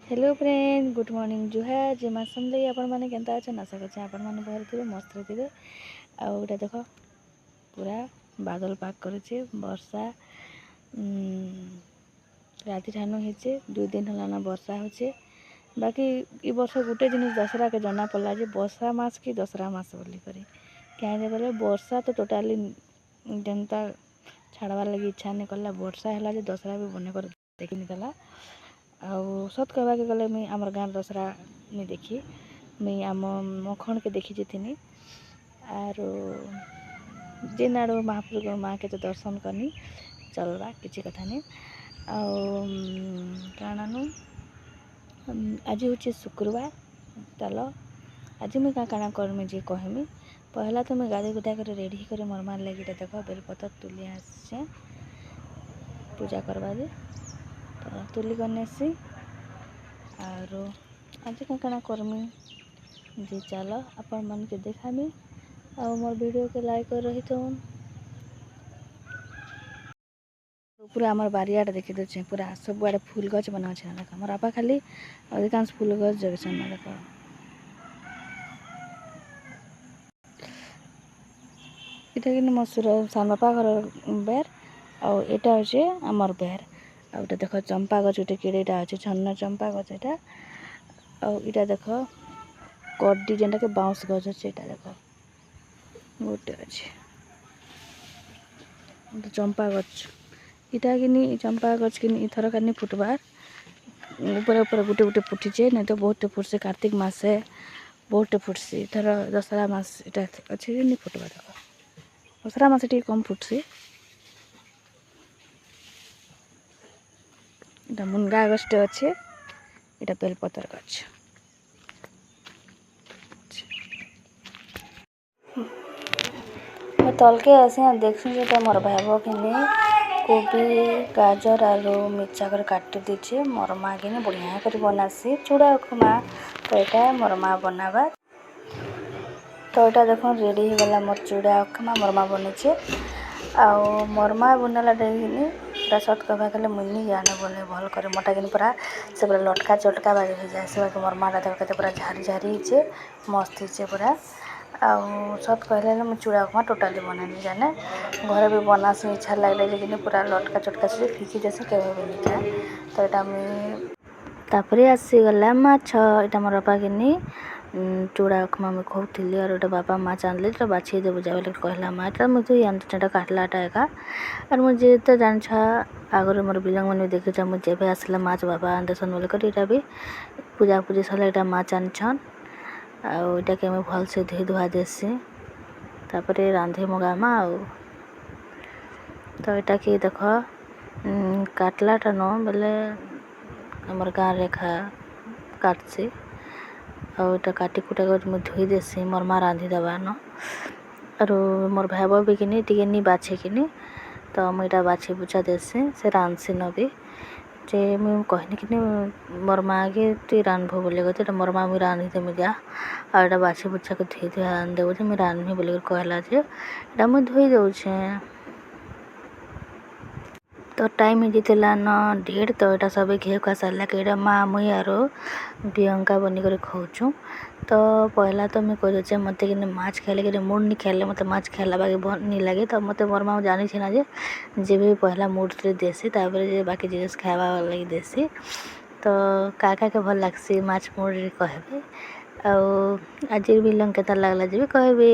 Hello friend, good morning जुहार जे मासम लगी आपण माने केनता अछन आशा करछे आपण माने भल थिबे मस्त थिबे। आ एटा देखो पूरा बादल पाक करेछे वर्षा राति ठानु हेचे 2 दिन हलाना वर्षा होचे। बाकी ई वर्ष गुटे जिनिस दशरा के जना पड़ला जे वर्षा मास की दशरा मास बोली करे क्या जे बोले वर्षा तो टोटाली जनता छाड़वा लगी इच्छा नहीं करला। वर्षा हैला जे दशरा भी बने कर देखि नहीं देला। आउ सत कहवा के गले मुई आमर गाँव दशरा नहीं देखी, मुई आम मखण के देखी थी आर जेन आड़ महाप्रभु माँ के तो दर्शन करनी चलवा किसी कथा नहीं। आनु आज हूँ शुक्रवार चल आज मुझे काଣା करमी जे कहमी। पहला तो मुझे गाधे गुधा कर रेडी कर मोर मार लगे देख बेलपतर तुली आसे पूजा करवा दे तो तुली करनेसी और आज काଣା करमी जे चल आपण मन के देखामी और मोर वीडियो के लाइक कर रही तो पूरा आमर बारियाटा देखी दे पूरा सब आड़े फूल गच बना देख मोर आपा खाली अधिकांश फूल गच जगछन देख इटा कि मोर सान बापा घर बेर और एटा होचे आमर बेर आ देख चंपा गच गोटे केड़ेटा अच्छे छन्न चंपा गच एटा और इटा देख कड्डी जेनटा के बाउंस गच अच्छे एटा देख गोटे अच्छे चंपा गच इटा कि चंपा गच कि इथर का फुटबार ऊपर ऊपर गोटे गोटे फुटीचे नहीं तो बहुत फुटसे कार्तिक मासे बहुत फुटसी इथर दशहरा मास इटा अच्छे नहीं फुटवा देख दशहरा मास टी कम फुटसी। इटा मुनगा गछटे अच्छे इटा बेलपतर गछ मैं तलके आसी देखी जो मोर भाई कि कोबी गाजर आलू मिर्चा कर काटी दीचे मोर माँ कि बढ़िया कर बनासी चूड़ा उपमा तो यहाँ मोर माँ बनावा तो यहाँ देख रेडी हो गला मोर चूड़ा उपमा मोर माँ बनीचे आउ मोर माँ बनाला देखिनी पूरा सत कहवा गले मुनि जाने बोले भल करे मोटा कि पूरा से पूरा लटका चटका बागे हो जाए से मोर माँ देख के पूरा झारी झारी हे मस्त हे पूरा आउ सत कहले मुझे चूड़ा उपमा टोटाली बनानी जाने घर भी बनासी इच्छा लगे लेकिन पूरा लटका चटका से फिकी जैसे केवे भी नहीं खाए तो यहाँ मुझे तापर आसीगला माछ यहाँ मोर बापा कि चूड़ा उपमा मुझे खोली और ये बापा माछ आनले तो बाछी देव जा बोले कहला माछ मुझे यहाँ काटलाटा एका और मुझे तो जान आगर मोर बिलंग मन देखे मुझे जब आसला माछ बापा आनदेसन बोले कर यहाँ भी पूजा पूजी सरला यहाँ माछ आनछन आउ यहाँ के भल से धोई धुआ देसी तापर रांधे मगामा आउ तो यहाँ कि देख काटलाटा न बोले आमर गाँव रेखा काटसी और यहाँ काटी कुटा कर मुझे धोई देसी मोर माँ रांधि देवा न और मोर भाई भी कि टे बाछे कि तो मुझे बाछी बुछा देसी से रांधसी न भी जे मुझे कहनी कि मोर माँ के तु रांधबो बोले गए मोर माँ मुझे रांधि देमी जा और यहाँ बाछी बुछा के धोई धुआ आनदेव जे मुझे रांधमी बोले कहला जे यहाँ मुझे धोई दौचे तो टाइम हो जाता न 1:30 तो यहाँ सब घे खा सारा कि माँ मुई आर प्रियंका बनिकर खाऊँ तो पहला तो मुझे कहे मत कि माछ खाइले कि मूड नहीं खाइले मत माछ खाइला बाकी नहीं लगे तो मत मोर माँ जानी ना जे भी पहला मूड से देसी तापर बाकी जिनिस खावा लगी देसी तो का के भल लगसी माछ मूड कहबे आज बिलंग के लगला जे भी कहबे।